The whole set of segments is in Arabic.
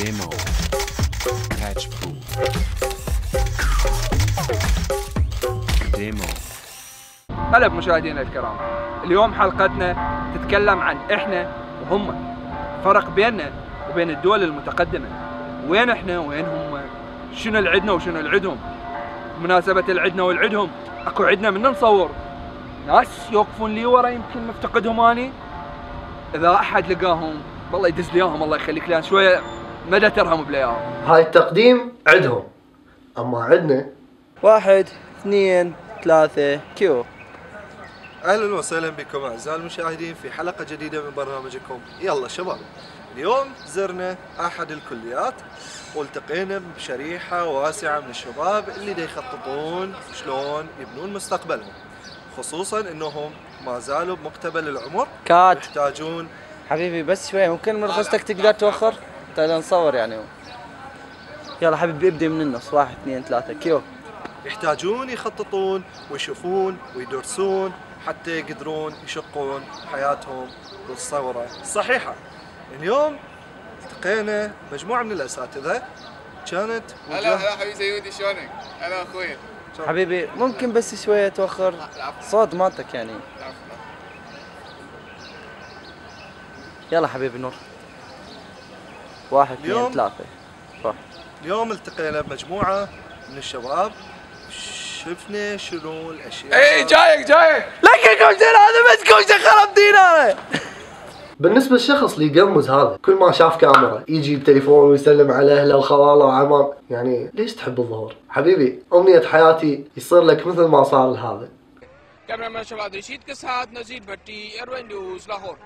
ديمو كاتش بو ديمو. هلا بمشاهدينا الكرام، اليوم حلقتنا تتكلم عن احنا وهم، فرق بيننا وبين الدول المتقدمة، وين احنا وين هم، شنو العدنا وشنو العدهم. بمناسبة العدنا والعدهم اكو عدنا من نصور ناس يوقفون لي ورا يمكن مفتقدهم اني، اذا احد لقاهم والله يدز لي اياهم الله يخليك، لان شوية مدى ترهم بلاياهم. هاي التقديم عدهم، اما عدنا 1 2 3 كيو. اهلا وسهلا بكم اعزائي المشاهدين في حلقه جديده من برنامجكم يلا شباب. اليوم زرنا احد الكليات والتقينا بشريحه واسعه من الشباب اللي دا يخططون شلون يبنون مستقبلهم، خصوصا انهم ما زالوا بمقتبل العمر يحتاجون. حبيبي بس شوي، ممكن من رخصتك تقدر توخر؟ تعال نصور يعني. يلا حبيبي ابدي من النص. 1 2 3 كيو. يحتاجون يخططون ويشوفون ويدرسون حتى يقدرون يشقون حياتهم بالصورة الصحيحة. اليوم التقينا مجموعة من الأساتذة كانت هلا حبيبي سيودي، شلونك؟ هلا أخوي. حبيبي ممكن بس شوية توخر صوت مالتك يعني. يلا حبيبي نور. 1 2 3 روح. اليوم التقينا بمجموعة من الشباب، شفنا شنو الاشياء. اي جايك لك كوشتين، هذا بس كوشتين خرب دينا. بالنسبة للشخص اللي يقمز هذا كل ما شاف كاميرا يجي بتليفون ويسلم على اهله وخواله وعمام، يعني ليش تحب الظهور؟ حبيبي أمنية حياتي يصير لك مثل ما صار لهذا. कैमरामैन शवाद रशीद के साथ नजीर भट्टी, airway news Lahore.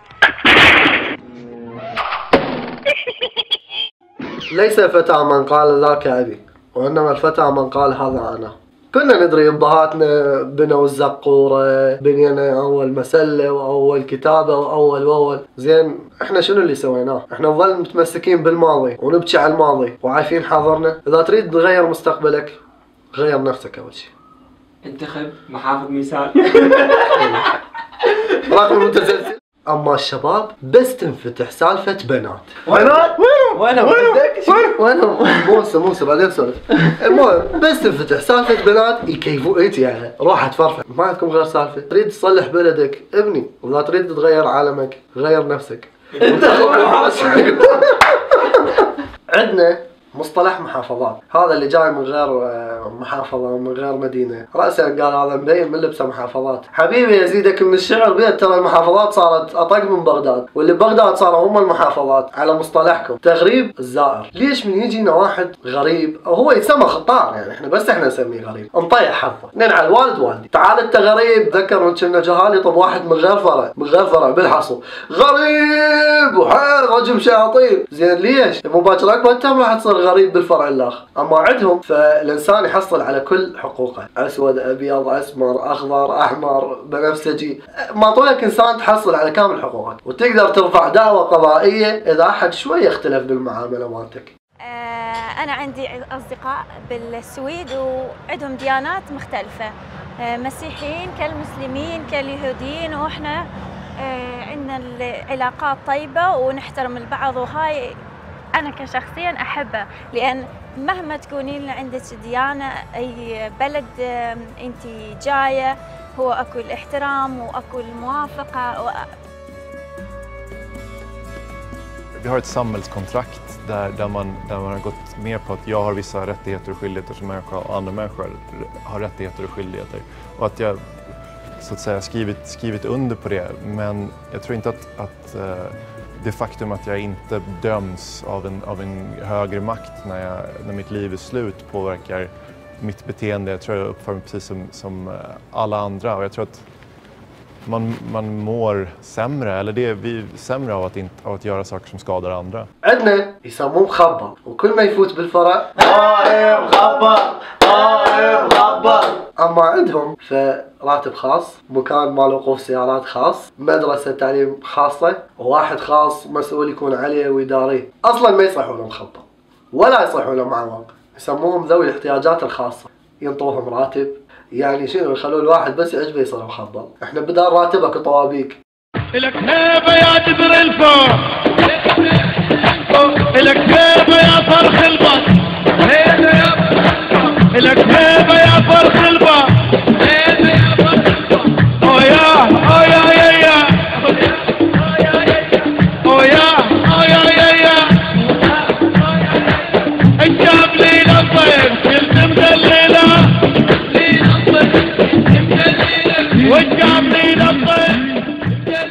ليس الفتى من قال ذاك أبي، وإنما الفتى من قال هذا أنا. كنا ندري أبهاتنا بنوا الزقورة، بنينا أول مسلة وأول كتابة وأول زين، إحنا شنو اللي سويناه؟ إحنا نظل متمسكين بالماضي ونبكي على الماضي وعايفين حاضرنا. إذا تريد تغير مستقبلك غير نفسك أول شيء. انتخب محافظ ميسان. رقم متسلسل. اما الشباب بس تنفتح سالفه بنات. وينهم؟ موسى بعدين سولف. المهم بس تنفتح سالفه بنات يكيفوا انت يعني روح تفرفع، ما عندكم غير سالفه. تريد تصلح بلدك ابني، واذا تريد تغير عالمك غير نفسك. عندنا مصطلح محافظات، هذا اللي جاي من غير محافظة ومن غير مدينة، رأسا قال هذا مبين من لبسه محافظات. حبيبي يزيدك من الشعر بيت، ترى المحافظات صارت أطق من بغداد، واللي بغداد صاروا هم المحافظات على مصطلحكم. تغريب الزائر، ليش من يجينا واحد غريب أو هو يتسمى خطار يعني احنا نسميه غريب، نطيح حظه، ننعل والد والدي، تعال انت غريب. ذكر من كنا جهال يطب واحد من غير فرع بالحصو، غريب وحير رجم شياطين. زين ليش؟ مو باكر اكبر انت راح تصير غريب بالفرع الاخر. اما عندهم فالانسان يحصل على كل حقوقه، اسود ابيض اسمر اخضر احمر بنفسجي، ما طولك انسان تحصل على كامل حقوقك، وتقدر ترفع دعوه قضائيه اذا احد شوي يختلف بالمعامله مالتك. انا عندي اصدقاء بالسويد وعندهم ديانات مختلفه، مسيحيين كالمسلمين كاليهوديين، واحنا عندنا العلاقات طيبه ونحترم البعض، وهاي أنا كشخصياً أحبه، لأن مهما تكونين عندك ديانة أي بلد أنت جاية هو أكو الاحترام وأكو الموافقة. Vi har ett samhällskontrakt där man har gått med på att jag har vissa rättigheter och skyldigheter som människa och andra människor har rättigheter och skyldigheter. Och att jag så att säga skrivit under på det, men jag tror inte att det faktum att jag inte döms av en högre makt när mitt liv är slut påverkar mitt beteende. Jag tror jag uppför mig precis som alla andra, och jag tror att man mår sämre, eller det är vi sämre av att göra saker som skadar andra. عندنا يسموه مخبر، وكل ما يفوت بالفرع مخبر. اما عندهم فراتب خاص، مكان مال وقوف سيارات خاص، مدرسة تعليم خاصة، وواحد خاص مسؤول يكون عليه ويداريه. اصلا ما يصلحون له مخبر ولا يصلحون له معوق، يسموهم ذوي الاحتياجات الخاصة، ينطوهم راتب. يعني شنو يخلون الواحد بس يعجبه يصير مخبر؟ احنا بدال راتبك طوابيك. لك نابه يا جبر الفوق الك هيبة يا فرخ البط، هيبة يا فرخ، الك هيبة يا فرخ البط، هيبة يا فرخ البط. اويا اويا يا يا، اويا اويا يا يا، الشاب ليلة الطير كنت مدللة، ليلة الطير كنت مدللة، والشاب ليلة الطير.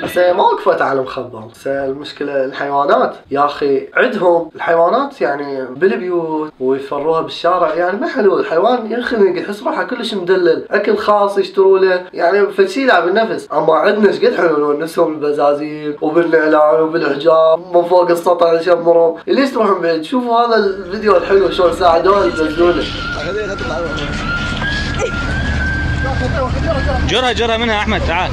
بس ما وقفت على مخبر، بس المشكلة الحيوانات يا أخي عندهم الحيوانات يعني بالبيوت ويفروها بالشارع، يعني ما حلو الحيوان ينخنق يحس روحه كلش مدلل، أكل خاص يشتروا له، يعني فشي يلعب النفس. أما عندنا ايش قد حلو نفسهم بالبزازين وبالإعلان وبالحجاب من فوق السطح يشمرهم، ليش تروحون بعيد؟ شوفوا هذا الفيديو الحلو شلون ساعدوه البزولة. جرها منها أحمد تعال.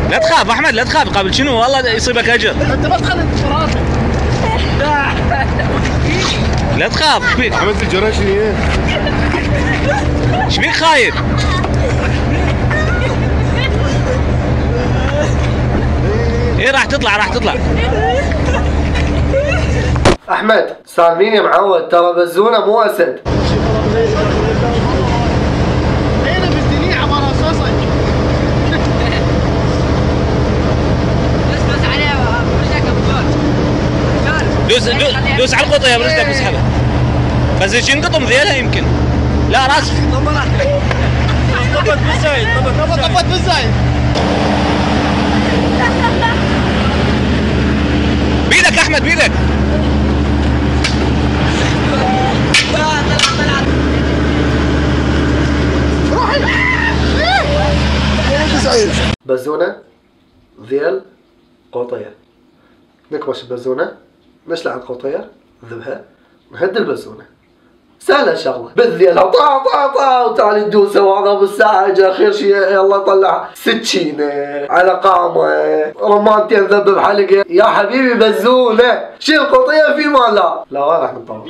لا تخاف احمد لا تخاف، قبل شنو والله يصيبك اجر. انت ما تخلي فراشك. لا تخاف. ايش بيك؟ عملت الجرة شنو هي؟ ايش بيك خايف؟ ايه راح تطلع. احمد سالمين يا معود، ترى بزونة مو اسد. دوس على القطه يا برزدك واسحبها. بس ينقطم ذيلها يمكن. لا راسك. طبت بالزايد. طبت بالزايد. بيدك احمد بيدك. بزونة ذيل قوطية، نكبش البزونة نشلع القوطية نذبها نهد البزونة. سهلة الشغلة بالذيل طا وتعالي تدوسها وهذا بالساعة اجى خير شيء يلا طلع سكينة على قامة رمانتين ذبب حلقة يا حبيبي بزونة شيل القوطية في ما لا وين راح نطور.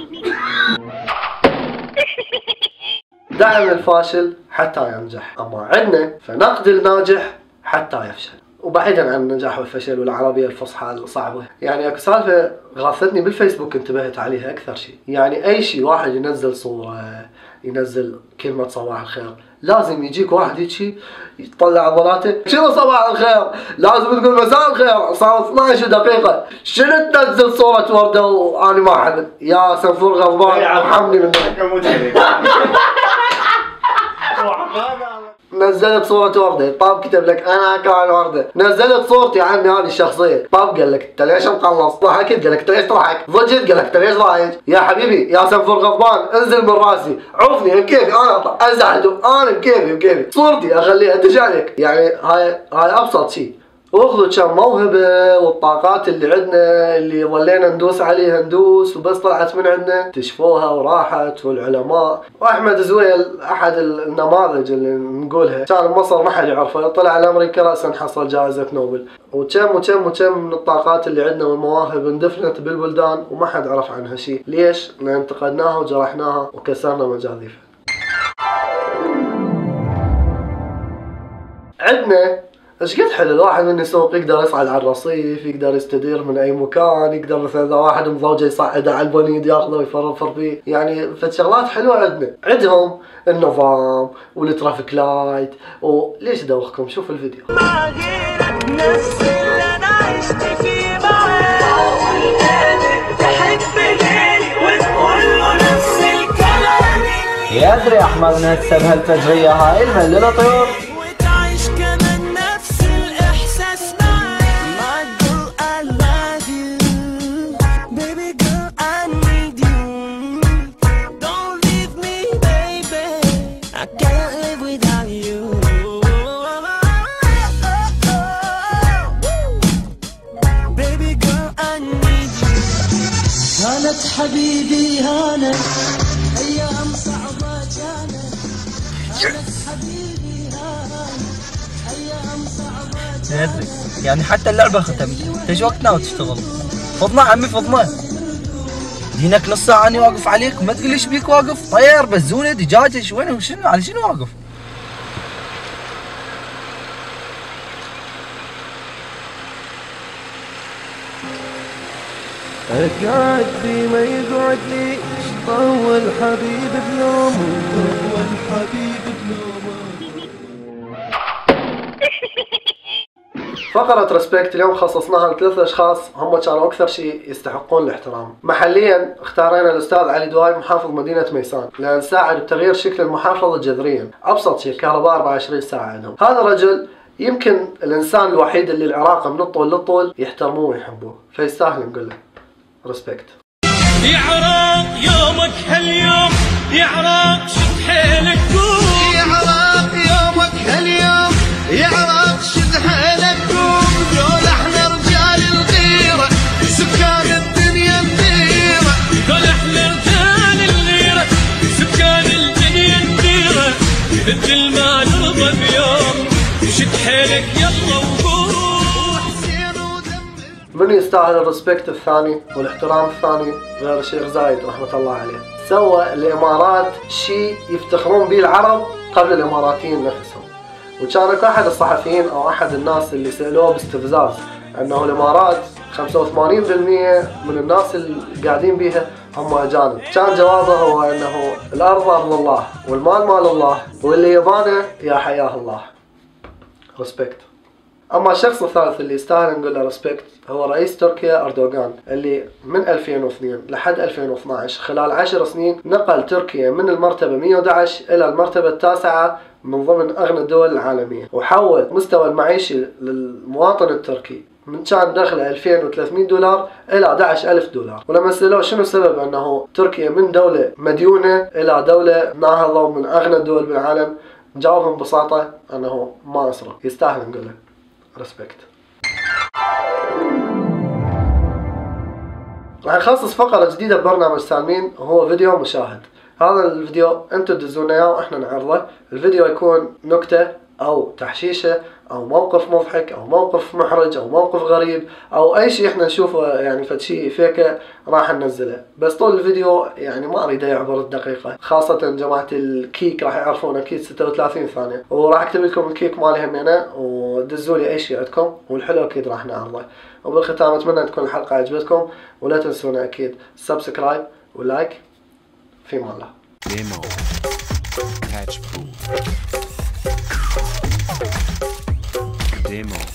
دعم الفاشل حتى ينجح، اما عندنا فنقد الناجح حتى يفشل. وبعيدا عن النجاح والفشل والعربية الفصحى الصعبة، يعني اكو سالفة غاثتني بالفيسبوك انتبهت عليها اكثر شيء، يعني اي شيء واحد ينزل صورة ينزل كلمة صباح الخير لازم يجيك واحد هيك يطلع عضلاته شنو صباح الخير؟ لازم تقول مساء الخير صار 12 دقيقة، شنو تنزل صورة وردة وانا ما حمل يا سنفور غضبان ارحمني منك. نزلت صورة وردة طاب كتب لك انا كان وردة، نزلت صورتي عمي هذه الشخصية طاب قال لك انت ليش مخلص؟ ضحكت قال لك انت ليش تضحك؟ ضجت قال لك انت ليش ضايج؟ يا حبيبي يا سنفور غضبان انزل من راسي عوفني بكيفي انا ازعج انا بكيفي صورتي اخليها تجي عليك، يعني هاي ابسط شيء. واخذوا كم موهبة والطاقات اللي عندنا اللي ظلينا ندوس عليها ندوس وبس طلعت من عندنا اكتشفوها وراحت. والعلماء واحمد زويل احد النماذج اللي نقولها، كان بمصر ما حد يعرفه، طلع لامريكا راسا حصل جائزة نوبل. وكم من الطاقات اللي عندنا والمواهب اندفنت بالبلدان وما حد عرف عنها شيء. ليش؟ لان انتقدناها وجرحناها وكسرنا مجاذيفها. عندنا ايش قد حلو الواحد من يسوق يقدر يصعد على الرصيف، يقدر يستدير من اي مكان، يقدر مثلا اذا واحد مضوجه يصعده على البنيد ياخذه ويفرفر فيه، يعني فشغلات حلوه عندنا. عندهم النظام والترافيك لايت وليش ادوخكم شوف الفيديو. نفس اللي انا عشت فيه معاك تحب غيري وتقول له نفس الكلام يدري احمد نهسه بهالفجريه هاي الملله طيور حبيبي هانا ايام صعبه كانت حبيبي هانا ايام صعبه ندري يعني حتى اللعبه ختمت ايش وقتنا وتشتغل فضنا عمي فضنا دينك نص ساعه اني واقف عليك وما تقول ايش بيك واقف طير بزونه دجاجه وين وشنو على شنو واقف اقعد بي ما يقعد لي طول الحبيب بلومه طول الحبيب بلومه. فقرة ريسبكت اليوم خصصناها لثلاث اشخاص هم كانوا اكثر شيء يستحقون الاحترام. محليا اختارينا الاستاذ علي دواي محافظ مدينة ميسان لان نساعد بتغيير شكل المحافظة جذريا. ابسط شيء كهرباء 24 ساعة عندهم. هذا الرجل يمكن الانسان الوحيد اللي العراق من الطول للطول يحترموه ويحبوه، فيستاهل نقول له ريسبكت. يا عراق يومك هاليوم، يا عراق شد حيلك قوم، يا عراق يومك هاليوم، يا عراق شد حيلك قوم. دول احنا رجال الغيرة سكان الدنيا الديرة، دول احنا رجال الغيرة سكان الدنيا الديرة. مثل ما نرضى بيوم شد حيلك يلا وقوم. من يستاهل الريسبكت الثاني والاحترام الثاني غير الشيخ زايد رحمة الله عليه. سوى الامارات شيء يفتخرون به العرب قبل الاماراتيين نفسهم. وكان احد الصحفيين او احد الناس اللي سالوه باستفزاز انه الامارات 85% من الناس اللي قاعدين بيها هم اجانب. كان جوابه هو انه الارض ارض الله والمال مال الله واللي يبانه يا حياه الله. ريسبكت. اما الشخص الثالث اللي يستاهل نقول له ريسبكت هو رئيس تركيا اردوغان اللي من 2002 لحد 2012 خلال 10 سنين نقل تركيا من المرتبة 111 الى المرتبة التاسعة من ضمن اغنى الدول العالمية، وحول مستوى المعيشي للمواطن التركي من كان دخله 2300 دولار الى 11000 دولار. ولما سألوه شنو السبب انه تركيا من دولة مديونة الى دولة ناهضة من اغنى الدول بالعالم، جاوبهم ببساطة انه ما اسرع. يستاهل نقول له ريسبكت. راح نخصص فقرة جديدة ببرنامج سالمين وهو فيديو مشاهد. هذا الفيديو انتم تدزونا اياه واحنا نعرضه. الفيديو يكون نكتة او تحشيشة او موقف مضحك او موقف محرج او موقف غريب او اي شيء احنا نشوفه يعني فد شيء فيكه راح ننزله. بس طول الفيديو يعني ما اريده يعبر الدقيقة، خاصة جماعة الكيك راح يعرفون اكيد 36 ثانية. وراح اكتب لكم الكيك مالي همينه ودزوا لي اي شيء عندكم والحلو اكيد راح نعرضه. وبالختام اتمنى تكون الحلقة عجبتكم ولا تنسونا اكيد سبسكرايب ولايك. في امان الله. Demo. Catch Pool. Demo.